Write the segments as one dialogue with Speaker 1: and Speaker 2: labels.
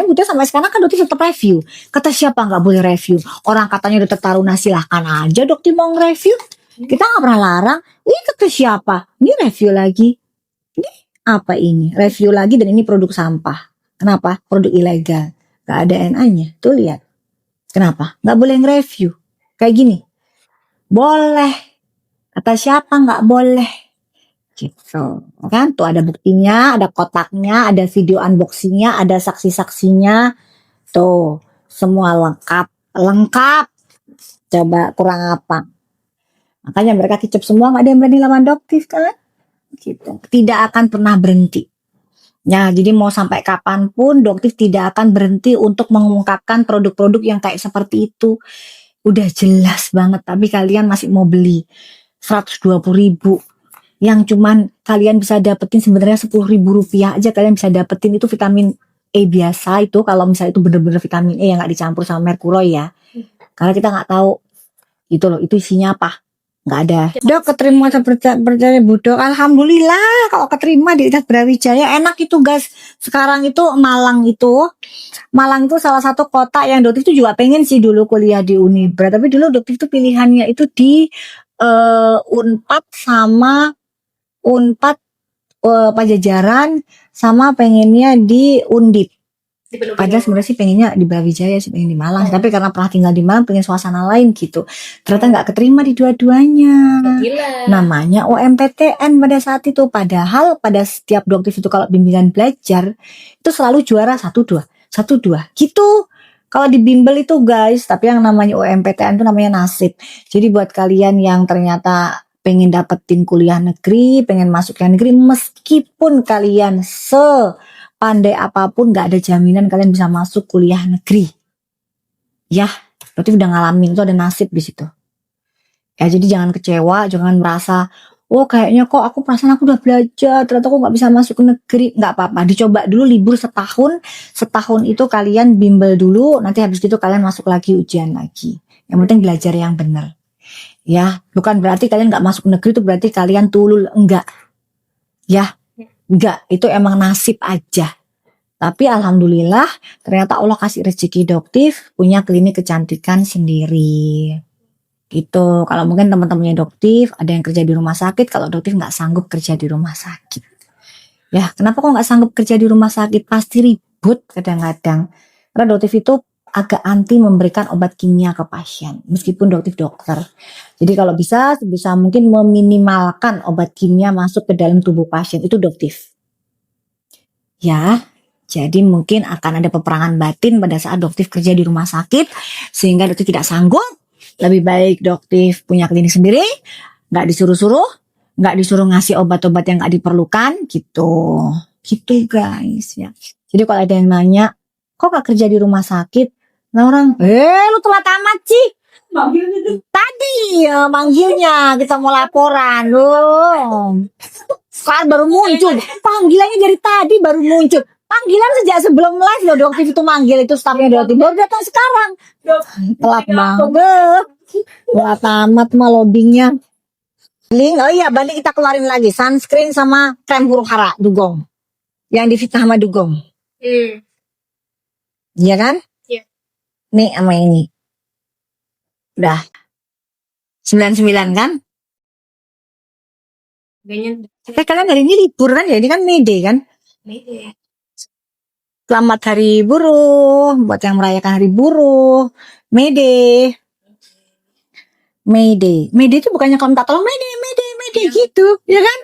Speaker 1: makanya Buta sampai sekarang kan Doktif tetap review. Kata siapa nggak boleh review? Orang katanya udah tertaruna, silahkan aja Doktif mau nge-review. Kita nggak pernah larang. Ini kata siapa? Ini review lagi. Ini apa ini? Review lagi dan ini produk sampah. Kenapa? Produk ilegal. Gak ada NA-nya. Tuh lihat. Kenapa? Nggak boleh nge-review. Kayak gini. Boleh. Kata siapa nggak boleh? Gitu. Kan? Tuh ada buktinya, ada kotaknya, ada video unboxingnya, ada saksi-saksinya. Tuh. Semua lengkap. Lengkap. Coba kurang apa? Makanya mereka kicep semua, nggak ada yang berani lawan Doktif kan? Gitu. Tidak akan pernah berhenti. Ya, jadi mau sampai kapanpun Doktif tidak akan berhenti untuk mengungkapkan produk-produk yang kayak seperti itu. Udah jelas banget, tapi kalian masih mau beli 120.000. Yang cuman kalian bisa dapetin sebenarnya 10.000 rupiah aja kalian bisa dapetin itu vitamin E biasa itu. Kalau misalnya itu bener-bener vitamin E yang nggak dicampur sama merkuroi ya. Karena kita nggak tahu itu loh, itu isinya apa. Nggak ada. Dok, keterima percaya Bu Dok. Alhamdulillah kalau keterima di Universitas Brawijaya enak itu guys. Sekarang itu Malang itu salah satu kota yang Doktif itu juga pengen sih dulu kuliah di Unibra. Tapi dulu Doktif itu pilihannya itu di Unpad sama Unpad Pajajaran sama pengennya di Undip. Padahal sebenarnya sih pengennya di Brawijaya sih, pengen di Malang. Tapi karena pernah tinggal di Malang, pengen suasana lain gitu. Ternyata nggak keterima di dua-duanya. Namanya UMPTN pada saat itu. Padahal pada setiap Doktif itu kalau bimbingan belajar itu selalu juara 1-2 gitu. Kalau di bimbel itu guys, tapi yang namanya UMPTN itu namanya nasib. Jadi buat kalian yang ternyata pengen dapetin kuliah negeri, pengen masuk kuliah negeri, meskipun kalian pandai apapun gak ada jaminan kalian bisa masuk kuliah negeri. Ya, berarti udah ngalamin itu, ada nasib di situ. Ya, jadi jangan kecewa, jangan merasa, oh kayaknya kok aku perasaan aku udah belajar, ternyata aku gak bisa masuk ke negeri. Gak apa-apa, dicoba dulu libur setahun itu kalian bimbel dulu, nanti habis itu kalian masuk lagi ujian lagi. Yang penting belajar yang benar. Ya, bukan berarti kalian gak masuk negeri itu berarti kalian tulul, enggak. Ya, enggak, itu emang nasib aja. Tapi alhamdulillah ternyata Allah kasih rezeki Doktif punya klinik kecantikan sendiri. Gitu. Kalau mungkin teman-temannya Doktif ada yang kerja di rumah sakit, kalau Doktif nggak sanggup kerja di rumah sakit. Ya, kenapa kok nggak sanggup kerja di rumah sakit? Pasti ribut kadang-kadang. Karena Doktif itu agak anti memberikan obat kimia ke pasien, meskipun Doktif dokter. Jadi kalau bisa mungkin meminimalkan obat kimia masuk ke dalam tubuh pasien, itu Doktif. Ya, jadi mungkin akan ada peperangan batin pada saat Doktif kerja di rumah sakit, sehingga Doktif tidak sanggup. Lebih baik Doktif punya klinik sendiri, nggak disuruh-suruh, nggak disuruh ngasih obat-obat yang nggak diperlukan, gitu guys ya. Jadi kalau ada yang nanya, kok gak kerja di rumah sakit? Nah orang, lu telat amat sih. Tadi ya manggilnya, kita mau laporan loh. Kan baru muncul, panggilannya dari tadi baru muncul. Panggilan sejak sebelum live loh Doktif itu manggil itu stafnya Doktif, baru datang sekarang. Telat banget. Telat amat mah loadingnya. Link, oh iya balik kita keluarin lagi sunscreen sama krem huru hara dugong. Yang difitnah sama dugong. Iya kan? Iya. Nih sama ini. Udah 99 kan? Kalian hari ini libur kan ya? Ini kan May Day kan? May Day. Selamat Hari Buruh buat yang merayakan Hari Buruh. May Day. May Day. May Day itu bukannya kalau minta tolong May Day gitu, ya kan?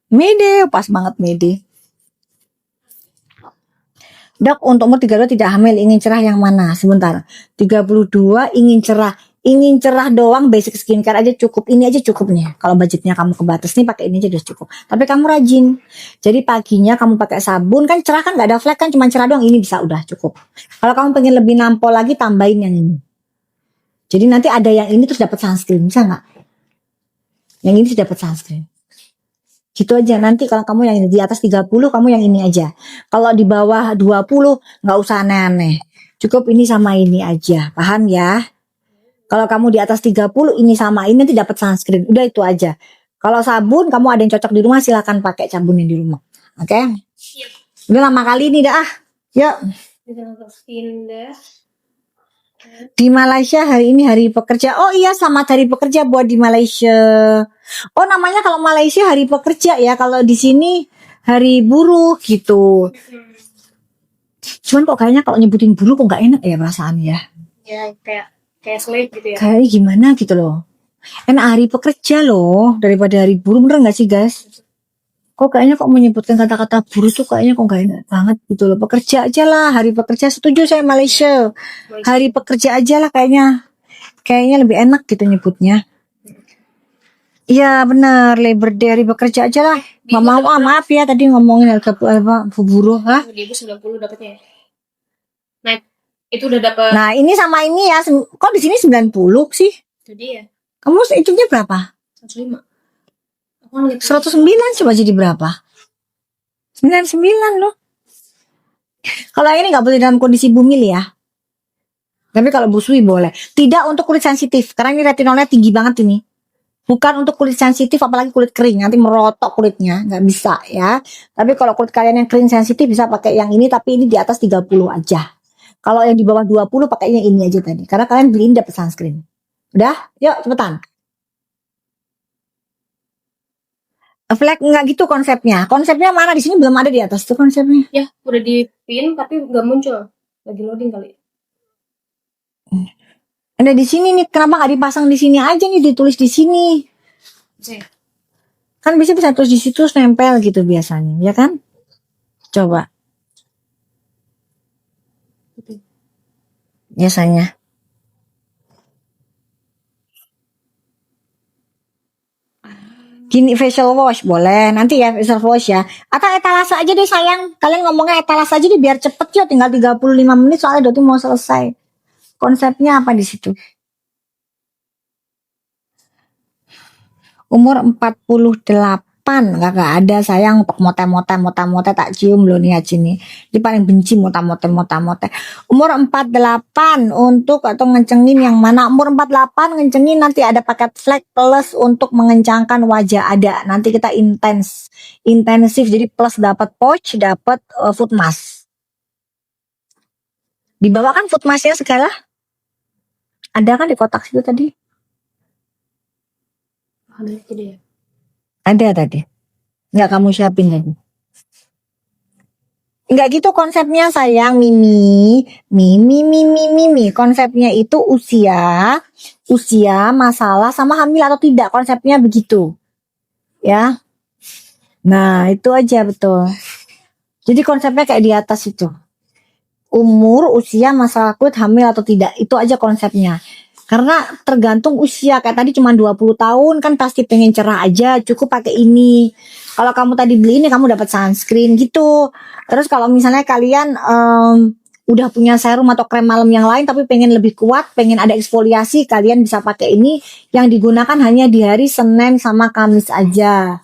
Speaker 1: May Day, pas banget May Day. Dok, untuk umur 32 tidak hamil, ingin cerah yang mana? Sebentar. 32 ingin cerah doang, basic skincare aja cukup. Ini aja cukup nih. Kalau budgetnya kamu kebatas nih, pakai ini aja udah cukup. Tapi kamu rajin. Jadi paginya kamu pakai sabun, kan cerah kan nggak ada flek kan, cuma cerah doang. Ini bisa udah cukup. Kalau kamu pengen lebih nampol lagi, tambahin yang ini. Jadi nanti ada yang ini terus dapat sunscreen, bisa nggak? Yang ini terus dapat sunscreen. Gitu aja. Nanti kalau kamu yang di atas 30, kamu yang ini aja. Kalau di bawah 20, nggak usah aneh-aneh. Cukup ini sama ini aja. Paham ya? Kalau kamu di atas 30, ini sama ini nanti dapat sunscreen. Udah itu aja. Kalau sabun, kamu ada yang cocok di rumah, silakan pakai sabun yang di rumah. Oke? Okay? Udah lama kali ini dah. Ya,
Speaker 2: Kita untuk pindah.
Speaker 1: di Malaysia hari ini hari pekerja. Oh iya, selamat hari pekerja buat di Malaysia. Oh, namanya kalau Malaysia hari pekerja ya. Kalau di sini hari buruh gitu. Cuman kok kayaknya kalau nyebutin buruh kok nggak enak ya perasaan ya.
Speaker 2: Ya kayak slave gitu ya.
Speaker 1: Kayak gimana gitu loh. Enak hari pekerja loh daripada hari buruh, bener nggak sih guys? Kok kayaknya kok menyebutkan kata-kata buruh tuh kayaknya kok nggak enak banget gitu loh. Pekerja aja lah, hari pekerja, setuju saya Malaysia. Hari pekerja aja lah kayaknya lebih enak gitu nyebutnya. Iya benar, Labor Day, hari bekerja aja lah. Nggak mau, maaf ya tadi ngomongin harga buruh. Hah?
Speaker 2: 2090 dapatnya ya. Nah, itu udah dapat.
Speaker 1: Nah ini sama ini ya, kok di sini 90 sih?
Speaker 2: Itu dia.
Speaker 1: Kamu hitungnya berapa?
Speaker 2: 105.
Speaker 1: 109 coba jadi berapa? 99 loh. Kalau ini nggak boleh dalam kondisi bumil ya. Tapi kalau busui boleh. Tidak untuk kulit sensitif, karena ini retinolnya tinggi banget ini. Bukan untuk kulit sensitif, apalagi kulit kering. Nanti merotok kulitnya, nggak bisa ya. Tapi kalau kulit kalian yang kering sensitif bisa pakai yang ini, tapi ini di atas 30 aja. Kalau yang di bawah 20 pakainya ini aja tadi. Karena kalian beliin dapet sunscreen. Udah? Yuk cepetan. Flag nggak gitu konsepnya. Konsepnya mana di sini belum ada di atas tuh konsepnya.
Speaker 2: Ya, udah di pin tapi nggak muncul. Lagi loading kali.
Speaker 1: Ada di sini nih. Kenapa nggak dipasang di sini aja nih? Ditulis di sini.
Speaker 2: Bisa ya?
Speaker 1: Kan bisa tulis di situ nempel gitu biasanya, ya kan? Coba. Biasanya. Gini facial wash boleh nanti ya facial wash ya, atau etalase aja deh sayang, kalian ngomongnya etalase aja deh biar cepet yuk, tinggal 35 menit soalnya Doti mau selesai. Konsepnya apa di situ? Umur 48 nggak ada sayang, untuk mote-mote tak cium loh nih sini. Dia paling benci mote-mote. Umur 48 untuk atau ngencengin yang mana? Umur 48 ngencengin nanti ada paket flag plus untuk mengencangkan wajah ada. Nanti kita intensif jadi plus dapat pouch, dapat foot mask. Dibawa kan foot masknya segala? Ada kan di kotak situ tadi? Ada tadi. Nggak kamu siapin tadi. Nggak gitu konsepnya sayang, Mimi. Konsepnya itu usia, masalah sama hamil atau tidak. Konsepnya begitu. Ya. Nah, itu aja betul. Jadi konsepnya kayak di atas itu. Umur, usia, masalah kulit, hamil atau tidak. Itu aja konsepnya. Karena tergantung usia, kayak tadi cuma 20 tahun kan pasti pengen cerah aja, cukup pakai ini. Kalau kamu tadi beli ini kamu dapat sunscreen gitu. Terus kalau misalnya kalian udah punya serum atau krem malam yang lain tapi pengen lebih kuat, pengen ada eksfoliasi, kalian bisa pakai ini yang digunakan hanya di hari Senin sama Kamis aja.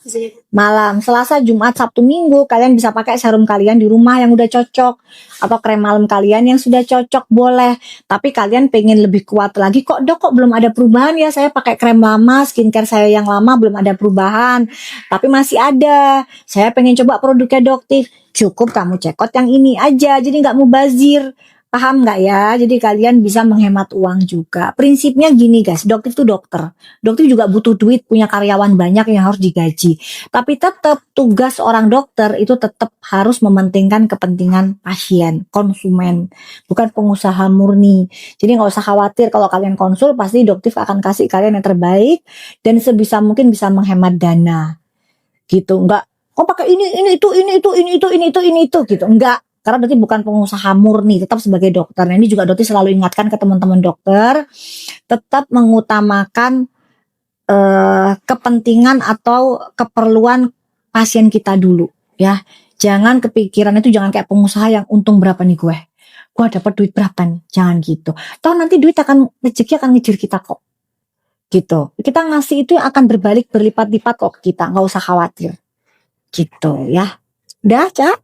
Speaker 1: Malam, Selasa, Jumat, Sabtu, Minggu kalian bisa pakai serum kalian di rumah yang udah cocok atau krem malam kalian yang sudah cocok boleh. Tapi kalian pengen lebih kuat lagi, kok Dok kok belum ada perubahan ya, saya pakai krem lama, skincare saya yang lama belum ada perubahan. Tapi masih ada. Saya pengen coba produknya Doktif. Cukup kamu cekot yang ini aja, jadi nggak mubazir. Paham nggak ya? Jadi kalian bisa menghemat uang juga. Prinsipnya gini guys, Doktif itu dokter. Dokter juga butuh duit, punya karyawan banyak yang harus digaji. Tapi tetap tugas orang dokter itu tetap harus mementingkan kepentingan pasien, konsumen, bukan pengusaha murni. Jadi nggak usah khawatir kalau kalian konsul, pasti Doktif akan kasih kalian yang terbaik dan sebisa mungkin bisa menghemat dana. Gitu, nggak kok pakai ini itu gitu, enggak, karena Doti bukan pengusaha murni, tetap sebagai dokter. Nah, ini juga Doti selalu ingatkan ke teman-teman dokter, tetap mengutamakan kepentingan atau keperluan pasien kita dulu ya. Jangan kepikiran itu, jangan kayak pengusaha yang untung berapa nih gue dapat duit berapa nih, jangan gitu. Toh nanti duit akan, rezeki akan ngejar kita kok gitu. Kita ngasih itu akan berbalik berlipat-lipat kok ke kita, nggak usah khawatir gitu ya. Udah Cak?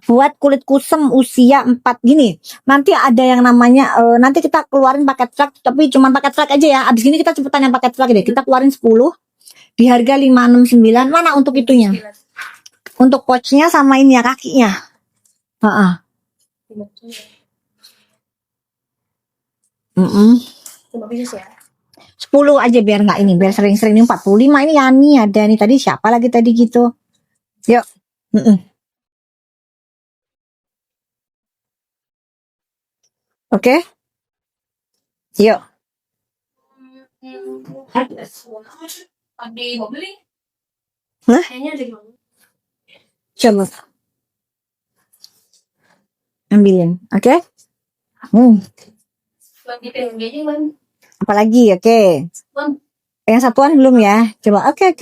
Speaker 1: Buat kulit kusam usia 4 gini, nanti ada yang namanya nanti kita keluarin paket flag, tapi cuma paket flag aja ya. Abis ini kita cepetan yang paket flag deh. Kita keluarin 10 di harga 569. Mana untuk itunya? Untuk pouchnya sama ini ya, kakinya. Heeh.
Speaker 2: Coba bisnis ya.
Speaker 1: 10 aja biar nggak ini, biar sering-sering. Ini 45 ini Yani ada nih, tadi siapa lagi tadi gitu. Yuk. Oke. Yuk.
Speaker 2: Di mobil nih.
Speaker 1: Hah?
Speaker 2: Kayaknya ada di mobil.
Speaker 1: Coba ambilin. Oke.
Speaker 2: Lagi pengen gini man.
Speaker 1: Apalagi? Oke.
Speaker 2: Man.
Speaker 1: Yang satuan belum ya? Coba. Oke.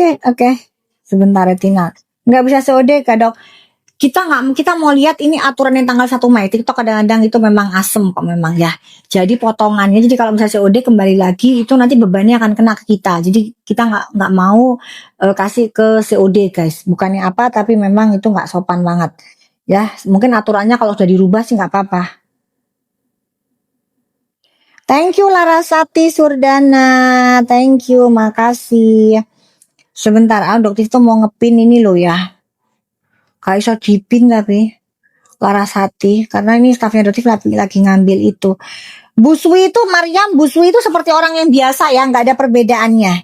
Speaker 1: Sebentar ya Tina. Nggak bisa COD Kak Dok. Kita mau lihat ini aturan yang tanggal 1 Mei. TikTok kadang-kadang itu memang asem kok memang ya. Jadi potongannya, jadi kalau misalnya COD kembali lagi itu nanti bebannya akan kena ke kita. Jadi kita nggak mau kasih ke COD guys. Bukannya apa, tapi memang itu nggak sopan banget. Ya, mungkin aturannya kalau sudah dirubah sih nggak apa-apa. Thank you Larasati Surdana. Thank you, makasih. Sebentar, dokter itu mau ngepin ini loh ya. Kayak iso dipin tapi Larasati, karena ini stafnya Dotif lagi ngambil itu. Buswi itu Mariam, Buswi itu seperti orang yang biasa ya, nggak ada perbedaannya.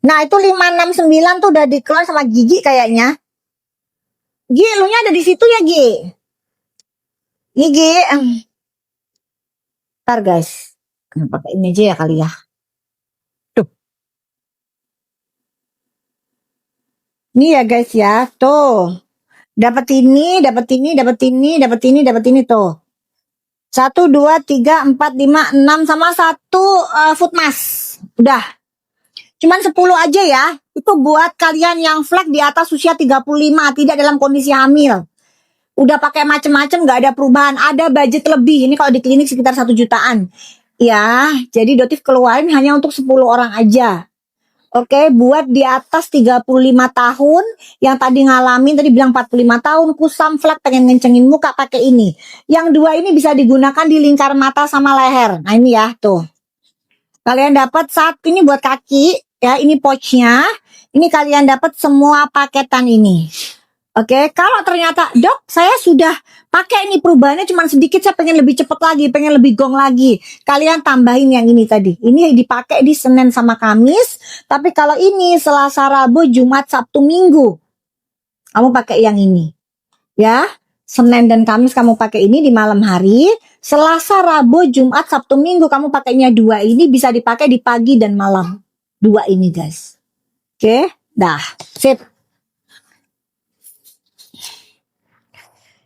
Speaker 1: Nah itu 569 tuh udah dikeluar sama Gigi kayaknya. Gi, lu nya ada di situ ya Gi? Gigi, ntar guys, pakai ini aja ya kali ya. Tuh, ini ya guys ya, tuh. Dapat ini tuh. 1, 2, 3, 4, 5, 6 sama 1 food mask. Udah. Cuman 10 aja ya. Itu buat kalian yang flag di atas usia 35, tidak dalam kondisi hamil. Udah pakai macem-macem gak ada perubahan. Ada budget lebih. Ini kalau di klinik sekitar 1 jutaan. Ya, jadi Dotif keluarin hanya untuk 10 orang aja. Oke, buat di atas 35 tahun yang tadi ngalamin, tadi bilang 45 tahun, kusam, flag, pengen ngencengin muka pakai ini. Yang 2 ini bisa digunakan di lingkar mata sama leher. Nah ini ya, tuh. Kalian dapat ini buat kaki, ya ini pouchnya. Ini kalian dapat semua paketan ini. Oke, kalau ternyata dok saya sudah pakai ini perubahannya cuma sedikit, saya pengen lebih cepat lagi, pengen lebih gong lagi. Kalian tambahin yang ini tadi. Ini dipakai di Senin sama Kamis. Tapi kalau ini Selasa, Rabu, Jumat, Sabtu, Minggu, kamu pakai yang ini. Ya, Senin dan Kamis kamu pakai ini di malam hari. Selasa, Rabu, Jumat, Sabtu, Minggu kamu pakainya 2 ini, bisa dipakai di pagi dan malam. 2 ini guys. Oke, dah, sip.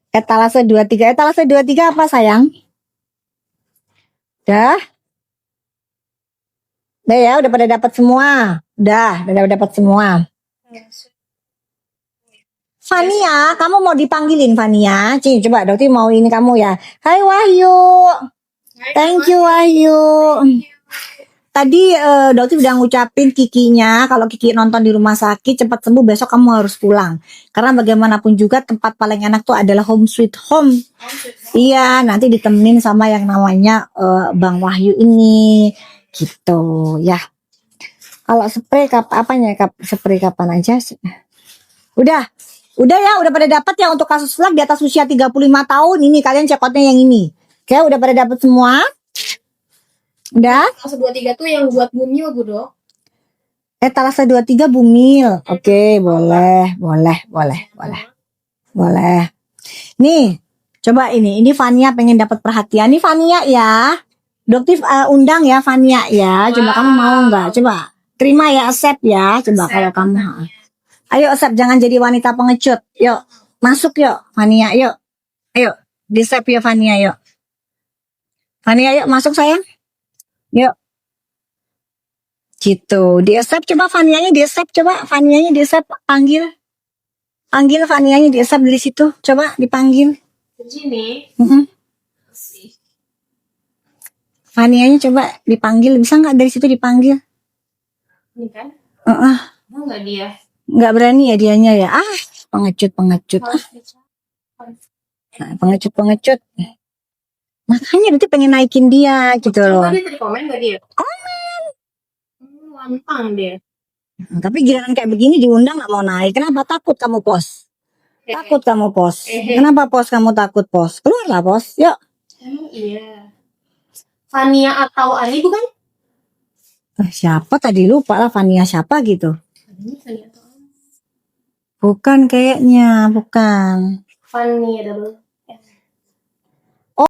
Speaker 1: Etalase 23. Etalase 23 apa sayang? Dah? Udah ya, udah pada dapat semua. Udah dapat semua. Fania, kamu mau dipanggilin Fania? Cih, coba dokter mau ini kamu ya. Hai Wahyu. Thank you Wahyu. Tadi dokter udah ngucapin Kikinya, kalau Kiki nonton di rumah sakit cepat sembuh, besok kamu harus pulang. Karena bagaimanapun juga tempat paling enak tuh adalah home sweet home. Iya, nanti ditemenin sama yang namanya Bang Wahyu ini, gitu ya. Kalau spray spray kapan aja? Udah ya, udah pada dapat ya untuk kasus flag di atas usia 35 tahun ini, kalian check outnya yang ini. Oke, udah pada dapat semua? Udah?
Speaker 2: Etalase 23 tuh yang buat bumil Bu Dok.
Speaker 1: Etalase 23 bumil. Oke, boleh. Nih, coba ini Fania pengen dapat perhatian. Nih Fania ya. Dokter undang ya Fania ya. Coba kamu mau nggak? Coba terima ya, accept ya. Coba kalau kamu. Ayo accept, jangan jadi wanita pengecut. Yuk, masuk yuk Fania, yuk. Ayo, di-accept ya Fania, yuk. Fania yuk masuk sayang. Yuk. Gitu. Di-accept coba Fanianya, di-accept coba Fanianya, di-accept, panggil Fanianya, di-accept dari situ. Coba dipanggil.
Speaker 2: Di sini.
Speaker 1: Fanianya coba dipanggil, bisa nggak dari situ dipanggil?
Speaker 2: Ini kan?
Speaker 1: Mau
Speaker 2: nggak dia?
Speaker 1: Nggak berani ya dianya ya. Pengecut. Pengecut. Makanya nanti pengen naikin dia gitu loh.
Speaker 2: Coba dia tadi komen nggak dia?
Speaker 1: Komen.
Speaker 2: Gampang deh.
Speaker 1: Tapi giliran kayak begini diundang nggak mau naik. Kenapa? Takut kamu pos? Takut kamu, Pos. Kenapa, Pos? Kamu takut, Pos? Keluarlah, Pos. Yuk.
Speaker 2: Emang iya. Fania atau Ani bukan?
Speaker 1: Siapa tadi, lupa lah Fania siapa gitu.
Speaker 2: Ini Fania atau Ani?
Speaker 1: Bukan kayaknya, bukan.
Speaker 2: Fania double.